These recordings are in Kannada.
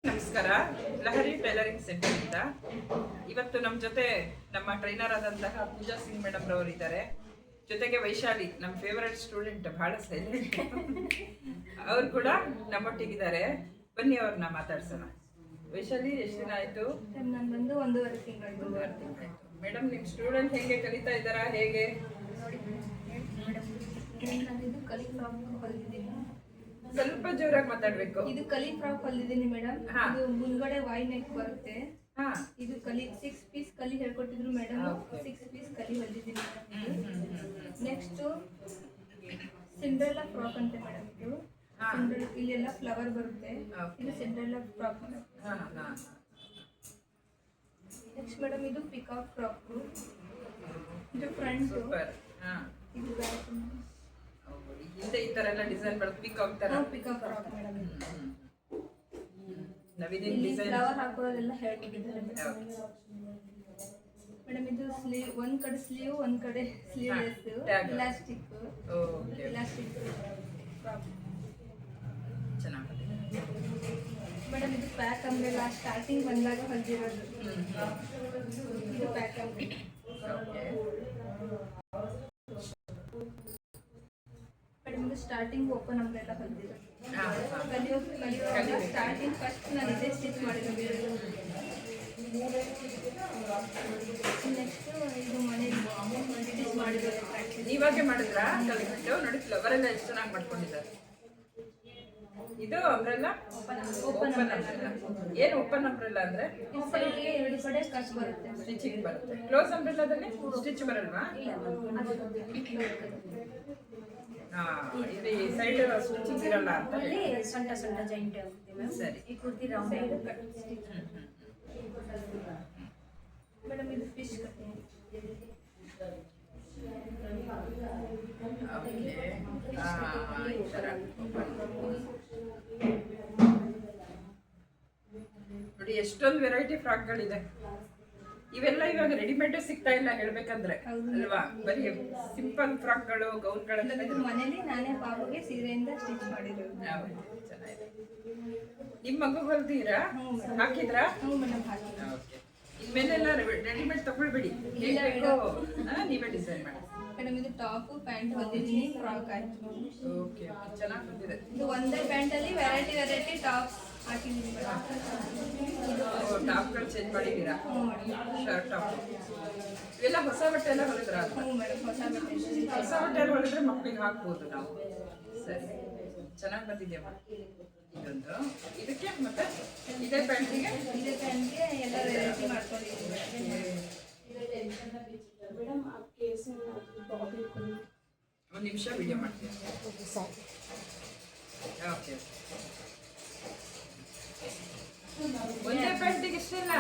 ನಮಸ್ಕಾರ. ಲಹರಿ ಟೈಲರಿಂಗ್ ಸೆಂಟರ್ ಇಂದ ಇವತ್ತು ನಮ್ಮ ಜೊತೆ ನಮ್ಮ ಟ್ರೈನರ್ ಆದಂತಹ ಪೂಜಾ ಸಿಂಗ್ ಮೇಡಮ್ ರವರು ಇದ್ದಾರೆ. ಜೊತೆಗೆ ವೈಶಾಲಿ, ನಮ್ಮ ಫೇವರೆಟ್ ಸ್ಟೂಡೆಂಟ್, ಬಹಳ ಸೈಲೆಂಟ್, ಅವ್ರು ಕೂಡ ನಮ್ಮೊಟ್ಟಿಗಿದ್ದಾರೆ. ಬನ್ನಿ ಅವ್ರನ್ನ ಮಾತಾಡ್ಸೋಣ. ವೈಶಾಲಿ, ಎಷ್ಟು ದಿನ ಆಯ್ತು? ನಾನು ಬಂದು 1.5 ತಿಂಗಳು. ಮೇಡಮ್, ನಿಮ್ಮ ಸ್ಟೂಡೆಂಟ್ ಹೇಗೆ ಕಲಿತಾ ಇದ್ದಾರಾ? ಹೇಗೆ? ಇದು ಕಲಿ ಫ್ರಾಕ್ ಹೊಲಿದ್ದೀನಿ. ಸ್ವಲ್ಪ ಜೋರಾಗಿ ಮಾತಾಡ್ಬೇಕು. ಇದು ಕಲಿ ಫ್ರಾಕ್ ಹೊಲಿದ್ದೀನಿ ಮೇಡಮ್. ಇದು ಮುಂದ್ಗಡೆ ವೈ ನೆಕ್ ಬರುತ್ತೆ. ಇದು ಕಲಿ 6 ಪೀಸ್ ಕಲಿ ಹೇಳ್ಕೊಟ್ಟಿದ್ರು ಮೇಡಮ್. 6 ಪೀಸ್ ಕಲಿ ಹೊಲಿದ್ದೀನಿ. ನೆಕ್ಸ್ಟ್ ಸಿಂಡ್ರೆಲ್ಲಾ ಫ್ರಾಕ್ ಅಂತ ಮೇಡಮ್. ಇದು ಇಲ್ಲೆಲ್ಲ ಫ್ಲವರ್ ಬರುತ್ತೆ. ಇದು ಸಿಂಡ್ರೆಲ್ಲಾ ಫ್ರಾಕ್. ನೆಕ್ಸ್ಟ್ ಮೇಡಮ್ ಇದು ಪಿಕಾಕ್ ಫ್ರಾಕ್. ಇದು ಫ್ರಂಟ್. ಇದು ಬ್ಯಾಕ್. ಹಿಂದೆ ಈ ತರ ಎಲ್ಲ ಡಿಸೈನ್ ಬರುತ್ತೆ. ಪಿಕಾಕ್ ತರ. Peacock frock madam. ನವಿದಿನ ಡಿಸೈನ್ ಫ್ಲವರ್ ಹಾಕೋದೆಲ್ಲ ಹೇಳ್ಕೊಟ್ಟಿದ್ದಾರೆ ಮೇಡಮ್. ಇದು ಸ್ಲೀವ್, ಒಂದ್ ಕಡೆ ಸ್ಲೀವ್, ಒಂದ್ ಕಡೆ ಸ್ಲೀವ್ಲೆಸ್, ಇಲಾಸ್ಟಿಕ್. ಇಲಾಸ್ಟಿಕ್ ಫ್ರಾಕ್ ಚೆನ್ನಾಗಿದೆ ಮೇಡಮ್. ಇದು ಪ್ಯಾಕ್ ಅಂಬ್ರೆಲಾ ಸ್ಟಾರ್ಟಿಂಗ್ ಬಂದಾಗ ಹೊಲಿದಿರೋದು. ಇದು ಪ್ಯಾಕ್ ಅಂಬ್ರೆಲಾ. ಮೇಡಮ್ ಇದು ಸ್ಟಾರ್ಟಿಂಗ್ ಓಪನ್ ಅಂಬ್ರೆಲಾ ಹೊಲಿದಿರೋದು. ಕಲಿಯುವಾಗ ಸ್ಟಾರ್ಟಿಂಗ್ ಫಸ್ಟ್ ನಾನು ಇದೇ ಸ್ಟಿಚ್ ಮಾಡಿರೋದು. ನೆಕ್ಸ್ಟ್ ಇದು ಮನೇಲಿ ಸ್ಟಿಚ್ ಮಾಡಿರೋದು ಪ್ರಾಕ್ಟೀಸ್. ನೀವಾಗೆ ಮಾಡಿದ್ರಾ? ಕಲಿಬಿಟ್ಟು ನೋಡಿ, ಫ್ಲವರ್ ಎಲ್ಲ ಎಷ್ಟು ಚೆನ್ನಾಗಿ ಮಾಡ್ಕೊಂಡಿದ್ದಾರೆ. ಇದು ಅಂಬ್ರೆಲಾ ಓಪನ್ ಅಂಬ್ರೆಲಾ. ಏನು ಓಪನ್ ಅಂಬ್ರೆಲಾ ಅಂದ್ರೆ? ಸೈಡ್ಗೆ 2 ಕಡೆ ಕಟ್ ಬರುತ್ತೆ, ಸ್ಟಿಚಿಂಗ್ ಬರುತ್ತೆ. ಕ್ಲೋಸ್ ಅಂಬ್ರೆಲಾದಲ್ಲಿ ಸ್ಟಿಚ್ ಬರಲ್ವಾ? ಇಲ್ಲಿ ಸೈಡ್ ಸ್ಟಿಚಿಂಗ್ ಇರಲ್ಲ ಅಂತ ಹೇಳಿ ಸೊಂಟ ಜಾಯಿಂಟ್ ಆಗುತ್ತೆ ಮ್ಯಾಮ್. ಸರಿ. ಈ kurti round side cut stitch. Madam ಇದು ಫಿಶ್ ಕಟ್ಟಿಂಗ್. ನೋಡಿ ಎಷ್ಟೊಂದು ವೆರೈಟಿ ಫ್ರಾಕ್ಗಳಿದೆ. ಇವೆಲ್ಲ ಇವಾಗ ರೆಡಿಮೇಡ್ ಸಿಗ್ತಾ ಇಲ್ಲ ಹೇಳ್ಬೇಕಂದ್ರೆ ಅಲ್ವಾ? ಬರೀ ಸಿಂಪಲ್ ಫ್ರಾಕ್ಗಳು, ಗೌನ್ಗಳೆಲ್ಲ ಮನೇಲಿ ನಾನೇ ಪಾಪಗೆ ಸೀರೆಯಿಂದ ಸ್ಟಿಚ್ ಮಾಡಿರೋದು. ಚೆನ್ನಾಗಿದೆ. ನಿಮ್ಮ ಮಗು ಹೊಲ್ದಿರಾ? ಹಾಕಿದ್ರಾ? ಮೇಡಮ್ ಹಾಕಿ. ಇನ್ಮೇಲೆಲ್ಲ ರೆಡಿಮೇಡ್ ತಗೊಳ್ಬೇಡಿ, ಹೇಗೆ ಬೇಕೋ ನೀವೇ ಡಿಸೈನ್ ಮಾಡಿ. ಮೇಡಮ್ ಇದು ಟಾಪ್ ಪ್ಯಾಂಟ್ ಹೊಲಿದ್ದೀನಿ, ಫ್ರಾಕ್ ಆಯ್ತು. ಓಕೆ, ಚೆನ್ನಾಗಿ ಬಂದಿದೆ. ಇದು ಒಂದೇ ಪ್ಯಾಂಟಲ್ಲಿ ವೆರೈಟಿ ಟಾಪ್ಸ್ ಹಾಕಿದ್ದೀನಿ ಮೇಡಮ್. ಟಾಪ್ಗಳು ಚೇಂಜ್ ಮಾಡಿದ್ದೀರಾ? ಶರ್ಟ್ ಟಾಪ್ ಇವೆಲ್ಲ ಹೊಸ ಬಟ್ಟೆ ಎಲ್ಲ ಹೊಲಿದ್ರಾ? ಮೇಡಮ್ ಹೊಸ ಬಟ್ಟೆ. ಹೊಸ ಬಟ್ಟೆ ಹೊಲಿದ್ರೆ ಮಕ್ಕಳಿಗೆ ಹಾಕ್ಬೋದು ನಾವು. ಸರಿ, ಚೆನ್ನಾಗಿ ಬಂದಿದೆಯಮ್ಮ. ಇದೊಂದು ಇದಕ್ಕೆ ಮತ್ತೆ ಇದೇ ಪ್ಯಾಂಟಿಗೆ ಎಲ್ಲ ವೆರೈಟಿ ಮಾಡ್ಕೊಂಡಿದ್ದೀನಿ ಮೇಡಮ್. ಒಂದು ನಿಮಿಷ ವಿಡಿಯೋ ಮಾಡ್ತೀನಿ. ಓಕೆ, ಒಂದೇ ಪ್ಯಾಂಟಿಗೆ ಇಷ್ಟೆಲ್ಲ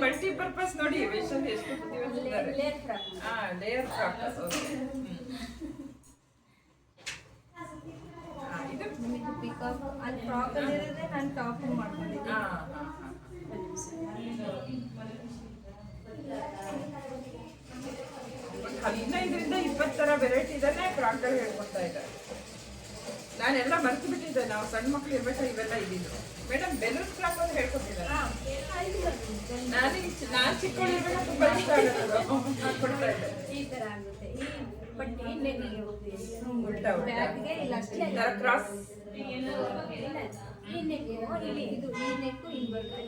ಮಲ್ಟಿಪರ್ಪಸ್. ನೋಡಿ ವೈಶಾಲಿ ಎಷ್ಟು ಲೇಯರ್ ಫ್ರಾಕ್. ಇದು ಪಿಕಾಕ್ ಅಲ್ಲಿ ಫ್ರಾಕ್ ಅಲ್ಲಿರೋದೇ ನಾನು ಟಾಪ್ ಮಾಡ್ಕೊಂಡಿದ್ದೀನಿ. ಒಂದು 15ರಿಂದ 20 ಥರ ವೆರೈಟಿ ಇದಾನೆ ಫ್ರಾಕ್ಗಳು ಹೇಳ್ಕೊಡ್ತಾ ಇದ್ದಾರೆ. ನಾನೆಲ್ಲ ಮರ್ತು ಬಿಟ್ಟಿದ್ದೆ. ನಾವು ಸಣ್ಣ ಮಕ್ಳು ಇರ್ಬೇಕಾದ್ರೆ ಇವೆಲ್ಲ ಇದ್ದಿದ್ದು. ಮೇಡಮ್ ಬೆಲೂನ್ ಫ್ರಾಕ್ ಅಂತ ಹೇಳ್ಕೊಟ್ಟಿದ್ದಾರೆ. ನಾನು ಚಿಕ್ಕವಳಿರ್ಬೇಕಾದ್ರೆ ತುಂಬಾ ಇಷ್ಟ ಆಗೋದು, ಕೊಡ್ತಾ ಇದ್ದೆ. ಈ ಥರ ಆಗುತ್ತೆ. ಈ ಬಟ್ಟೆ ನೆಕ್ಕಿಗೆ ಉಲ್ಟಾ ಬ್ಯಾಕ್ಗೆ ಇಲ್ಲ ಕ್ರಾಸ್. ಈ ನೆಕ್ ಇಲ್ಲಿ, ಇದು ಈ ನೆಕ್ಕು ಇಲ್ಲಿ ಬರುತ್ತೆ.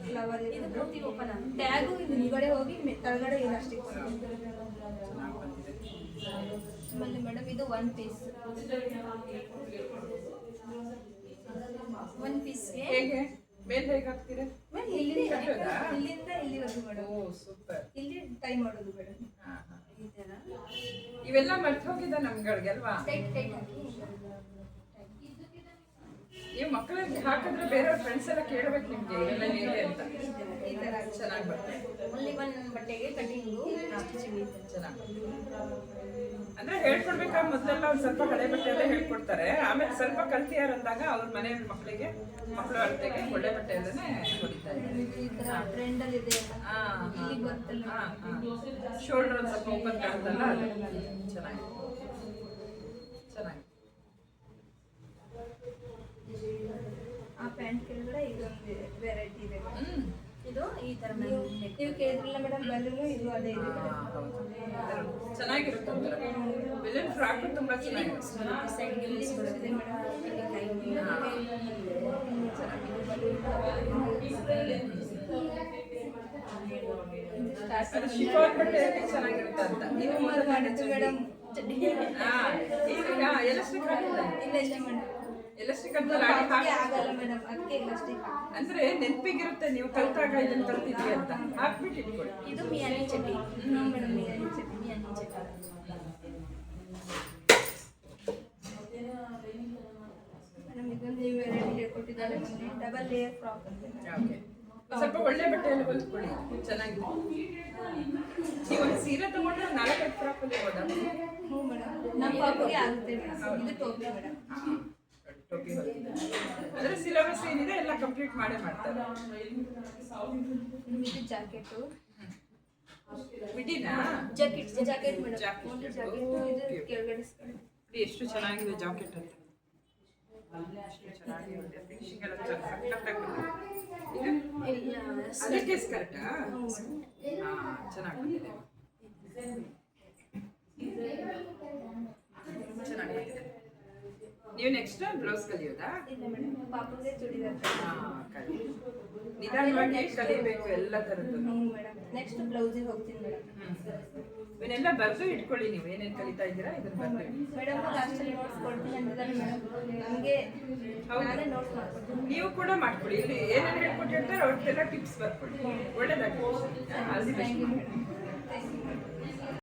ಫ್ಲವರ್ ಇದು ಪೂರ್ತಿ ಓಪನ್ ಆಗುತ್ತೆ. ಟ್ಯಾಗು ಇದು ಹಿಂದ್ಗಡೆ ಹೋಗಿ ತಳಗಡೆ ಇಲಾಸ್ಟಿಕ್. ಆಮೇಲೆ ಮೇಡಮ್ ಇದು 1 ಪೀಸ್. 1 ಪೀಸ್ಗೆ ಹೇಗೆ ಮೇಲೆ ಹೇಗೆ ಹಾಕ್ತೀರಾ? ಇಲ್ಲಿಂದ ಇಲ್ಲಿವರೆಗೂ ಮೇಡಮ್. ಓ ಸೂಪರ್. ಇಲ್ಲಿ ಟೈ ಮಾಡೋದು ಮೇಡಮ್. ಈ ಥರ ಇವೆಲ್ಲ ಮರ್ತು ಹೋಗಿದ್ದ ನಮ್ಗಳಿಗೆ ಅಲ್ವಾ? ಟೈಟ್ ಹಾಕಿ ನೀವು ಮಕ್ಕಳಿಗೆ ಹಾಕಿದ್ರೆ ಬೇರೆಯವ್ರ ಫ್ರೆಂಡ್ಸ್ ಎಲ್ಲ ಕೇಳಬೇಕು ನಿಮ್ಗೆ ಇವೆಲ್ಲ ಹೇಗೆ ಅಂತ. ಈ ಥರ ಚೆನ್ನಾಗಿ ಬರ್ತದೆ. ಓನ್ಲಿ 1 ಬಟ್ಟೆಗೆ ಕಟಿಂಗು ಚೆನ್ನಾಗಿ ಅಂದ್ರೆ ಹೇಳ್ಕೊಡ್ಬೇಕಾ? ಮೊದಲೆಲ್ಲ ಒಂದು ಸ್ವಲ್ಪ ಹಳೆ ಬಟ್ಟೆ ಎಲ್ಲ ಹೇಳ್ಕೊಡ್ತಾರೆ, ಆಮೇಲೆ ಸ್ವಲ್ಪ ಕಲ್ತಿಯಾರ ಅಂದಾಗ ಅವ್ರ ಮನೆಯ ಮಕ್ಕಳಿಗೆ ಮಕ್ಕಳು ಅಳತೆಗೆ ಒಳ್ಳೆ ಬಟ್ಟೆ ಎಲ್ಲನೇ ಹೊಲಿತಾ ಇದ್ದಾರೆ. ಈ ಥರ ಟ್ರೆಂಡಲ್ಲಿ ಇದೆ. ಇಲ್ಲಿ ಬರ್ತಲ್ಲ, ಶೋಲ್ಡರ್ ಒಂದು ಸ್ವಲ್ಪ ಓಪನ್ ಕಾಣ್ತಲ್ಲ, ಅದು ಚೆನ್ನಾಗಿ ಚೆನ್ನಾಗಿ. ಪ್ಯಾಂಟ್ ಕೆಳಗಡೆ ಇದೊಂದು ವೆರೈಟಿ ಇದೆ ಹ್ಮ್ ಇದು ಈ ತರ ನೀವು ಕೇಳಿದ್ರಲ್ಲ ಮೇಡಮ್ ಬಲ್ಲೂನು ಇದು ಅದೇ ಇದೆ ಚೆನ್ನಾಗಿರುತ್ತೆ ಬೆಲೂನ್ ಫ್ರಾಕ್ ತುಂಬಾ ಚೆನ್ನಾಗಿರುತ್ತೆ ಸೈಡ್ಗೆ ಇಲ್ಲಿ ಬರುತ್ತೆ ಮೇಡಮ್ ಇಲ್ಲಿ ಕೈಗೆ ಅದು ಶಿಫಾನ್ ಬಟ್ಟೆ ಚೆನ್ನಾಗಿರುತ್ತೆ ಅಂತ ನೀವು ಸುಮಾರು ಮಾಡಿದ್ದು ಮೇಡಮ್ ಈಗ ಎಲಾಸ್ಟಿಕ್ ಹಾಕಿಲ್ಲ ಇಲ್ಲ ಇಲ್ಲ ಮೇಡಮ್ ಎಲಾಸ್ಟಿಕ್ ಅಂತ ಲಾಡಿ ಹಾಕಿ ಆಗಲ್ಲ ಮೇಡಮ್ ಅದಕ್ಕೆ ಇಲಾಸ್ಟಿಕ್ ಅಂದ್ರೆ ನೆನಪಿಗಿರುತ್ತೆ ನೀವು ಕಲ್ತಾಗ ಇದನ್ನ ಕಲ್ತಿದ್ವಿ ಅಂತ ಹಾಕ್ಬಿಟ್ಟು ಇಟ್ಕೊಳ್ಳಿ ಇದು ಮಿಯಾನಿ ಚಟ್ನಿ ಮೇಡಮ್ ಮಿಯಾನಿ ಚಟ್ನಿ ಮಿಯಾನಿ ಚಟ್ನಿ ಮೇಡಮ್ ಇದೊಂದು ನೀವು ವೆರೈಟಿ ಹೇಳ್ಕೊಟ್ಟಿದ್ದಾರೆ ನಮಗೆ ಡಬಲ್ ಲೇಯರ್ ಫ್ರಾಕ್ ಅಂತ ಓಕೆ ಸ್ವಲ್ಪ ಒಳ್ಳೆ ಬಟ್ಟೆಯಲ್ಲಿ ಹೊಲ್ಕೊಳ್ಳಿ ಚೆನ್ನಾಗಿದೆ ನೀವು ಒಂದು ಸೀರೆ ತಗೊಂಡ್ರೆ 4-5 ಫ್ರಾಕ್ ಹೊಲಿಬೋದಾ ಹ್ಞೂ ಮೇಡಮ್ ನಮ್ಮ ಪಾಪುಗೆ ಆಗುತ್ತೆ ಮೇಡಮ್ ಇದು ಟೋಪಿ ಮೇಡಮ್ ಟೋಪಿ ಹೊಲಿತಿದ್ದಾರೆ ಅಂದ್ರೆ ಸಿಲೆಬಸ್ ಏನಿದೆ ಎಲ್ಲ ಕಂಪ್ಲೀಟ್ ಮಾಡೇ ಮಾಡ್ತಾರೆ ಇದು ಜಾಕೆಟು ಮಿಡಿನಾ jacket madam jacket. Only jacket ಇದು ಕೆಳಗಡೆ ಸ್ಕರ್ಟ್ ನೋಡಿ ಎಷ್ಟು ಚೆನ್ನಾಗಿದೆ ಜಾಕೆಟ್ ಅಂತ ಎಷ್ಟು ಚೆನ್ನಾಗಿದೆ ಫಿನಿಶಿಂಗ್ ಎಲ್ಲ ಸಖತ್ತಾಗಿದೆ ಇಲ್ಲ ಅದಕ್ಕೆ ಸ್ಕರ್ಟಾ ಚೆನ್ನಾಗಿದೆ ಚೆನ್ನಾಗಿದೆ ನೀವು ನೆಕ್ಸ್ಟ್ ಬ್ಲೌಸ್ ಕಲಿಯೋದಾ ಇಲ್ಲ ಮೇಡಮ್ ಪಾಪುಗೆ ಚೂಡಿದಾರ್ ಕಲಿ ನಿಧಾನವಾಗಿ ಕಲಿಬೇಕು ಎಲ್ಲ ಥರದ್ದು ಹ್ಞೂ ಮೇಡಮ್ ನೆಕ್ಸ್ಟ್ ಬ್ಲೌಸಿಗೆ ಹೋಗ್ತೀನಿ ಮೇಡಮ್ ಇವನ್ನೆಲ್ಲ ಬರೆದು ಇಟ್ಕೊಳ್ಳಿ ನೀವು ಏನೇನು ಕಲಿತಾ ಇದ್ದೀರಾ ಇದನ್ನ ಬರೆದು ಮೇಡಮ್ ಲಾಸ್ಟಲ್ಲಿ ನೋಟ್ಸ್ ಕೊಡ್ತೀನಿ ಅಂತಿದ್ದಾರೆ ಮೇಡಮ್ ನನಗೆ ಹೌದು. ನಾನೇ ನೋಟ್ಸ್ ಮಾಡ್ಕೊಡ್ತೀನಿ ನೀವು ಕೂಡ ಮಾಡ್ಕೊಳ್ಳಿ ಇಲ್ಲಿ ಏನೇನು ಹೇಳ್ಕೊಟ್ಟಿರ್ತಾರೆ ಅವ್ರಿಗೆಲ್ಲ ಟಿಪ್ಸ್ ಬರ್ಕೊಳ್ಳಿ ಒಳ್ಳೇದಾಗಿ thank you madam thank you